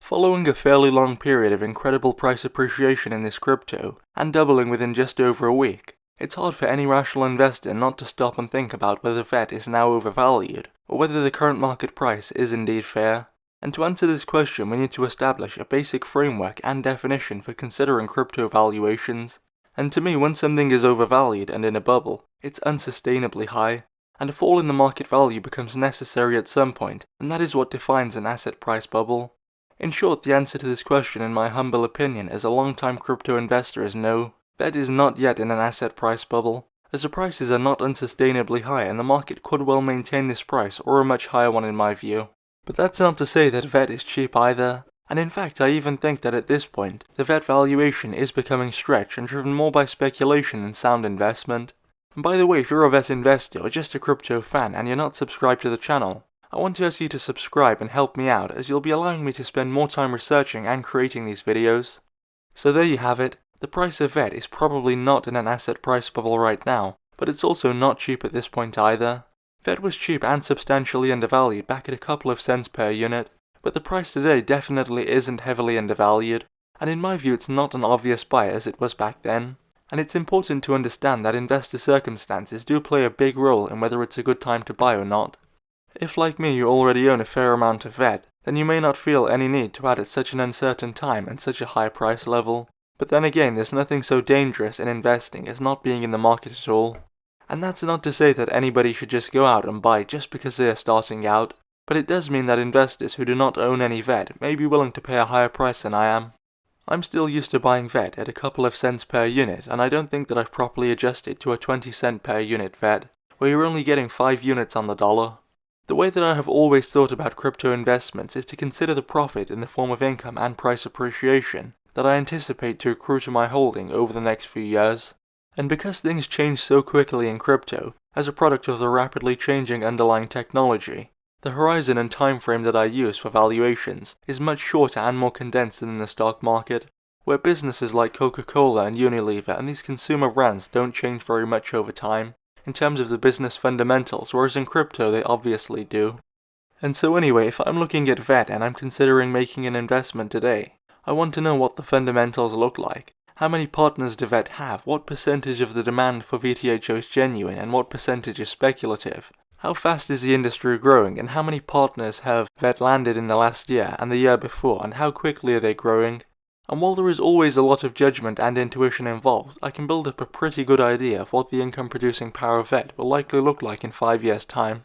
Following a fairly long period of incredible price appreciation in this crypto, and doubling within just over a week, it's hard for any rational investor not to stop and think about whether VET is now overvalued, or whether the current market price is indeed fair. And to answer this question, we need to establish a basic framework and definition for considering crypto valuations. And to me, when something is overvalued and in a bubble, it's unsustainably high, and a fall in the market value becomes necessary at some point, and that is what defines an asset price bubble. In short, the answer to this question, in my humble opinion as a long-time crypto investor, is no. VET is not yet in an asset price bubble, as the prices are not unsustainably high and the market could well maintain this price or a much higher one in my view. But that's not to say that VET is cheap either, and in fact I even think that at this point, the VET valuation is becoming stretched and driven more by speculation than sound investment. And by the way, if you're a VET investor or just a crypto fan and you're not subscribed to the channel, I want to ask you to subscribe and help me out, as you'll be allowing me to spend more time researching and creating these videos. So there you have it. The price of VET is probably not in an asset price bubble right now, but it's also not cheap at this point either. VET was cheap and substantially undervalued back at a couple of cents per unit, but the price today definitely isn't heavily undervalued, and in my view it's not an obvious buy as it was back then. And it's important to understand that investor circumstances do play a big role in whether it's a good time to buy or not. If, like me, you already own a fair amount of VET, then you may not feel any need to add at such an uncertain time and such a high price level. But then again, there's nothing so dangerous in investing as not being in the market at all. And that's not to say that anybody should just go out and buy just because they are starting out, but it does mean that investors who do not own any VET may be willing to pay a higher price than I am. I'm still used to buying VET at a couple of cents per unit, and I don't think that I've properly adjusted to a 20-cent per unit VET, where you're only getting 5 units on the dollar. The way that I have always thought about crypto investments is to consider the profit in the form of income and price appreciation that I anticipate to accrue to my holding over the next few years. And because things change so quickly in crypto, as a product of the rapidly changing underlying technology, the horizon and time frame that I use for valuations is much shorter and more condensed than in the stock market, where businesses like Coca-Cola and Unilever and these consumer brands don't change very much over time in terms of the business fundamentals, whereas in crypto they obviously do. And so anyway, if I'm looking at VET and I'm considering making an investment today, I want to know what the fundamentals look like. How many partners do VET have? What percentage of the demand for VTHO is genuine and what percentage is speculative? How fast is the industry growing, and how many partners have VET landed in the last year and the year before, and how quickly are they growing? And while there is always a lot of judgment and intuition involved, I can build up a pretty good idea of what the income producing power of VET will likely look like in 5 years' time.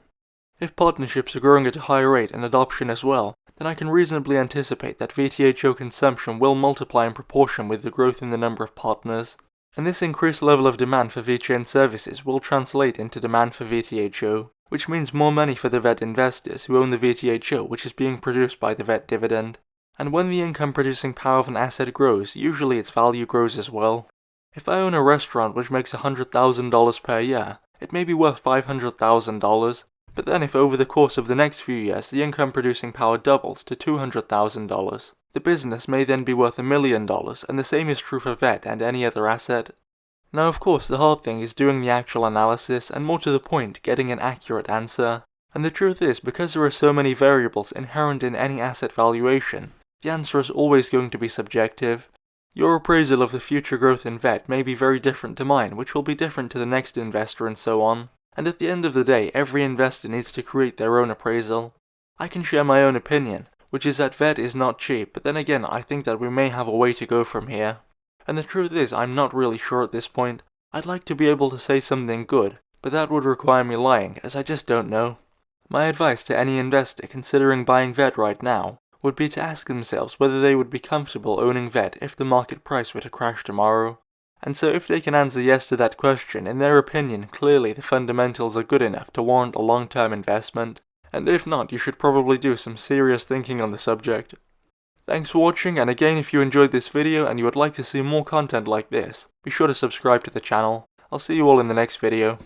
If partnerships are growing at a high rate and adoption as well, then I can reasonably anticipate that VTHO consumption will multiply in proportion with the growth in the number of partners, and this increased level of demand for VeChain services will translate into demand for VTHO, which means more money for the VET investors who own the VTHO, which is being produced by the VET dividend. And when the income producing power of an asset grows, usually its value grows as well. If I own a restaurant which makes $100,000 per year, it may be worth $500,000, but then if over the course of the next few years the income producing power doubles to $200,000, the business may then be worth $1 million, and the same is true for VET and any other asset. Now of course the hard thing is doing the actual analysis, and more to the point, getting an accurate answer. And the truth is, because there are so many variables inherent in any asset valuation, the answer is always going to be subjective. Your appraisal of the future growth in VET may be very different to mine, which will be different to the next investor, and so on. And at the end of the day, every investor needs to create their own appraisal. I can share my own opinion, which is that VET is not cheap, but then again I think that we may have a way to go from here. And the truth is, I'm not really sure at this point. I'd like to be able to say something good, but that would require me lying, as I just don't know. My advice to any investor considering buying VET right now would be to ask themselves whether they would be comfortable owning VET if the market price were to crash tomorrow. And so if they can answer yes to that question, in their opinion, clearly the fundamentals are good enough to warrant a long-term investment, and if not, you should probably do some serious thinking on the subject. Thanks for watching, and again, if you enjoyed this video and you would like to see more content like this, be sure to subscribe to the channel. I'll see you all in the next video.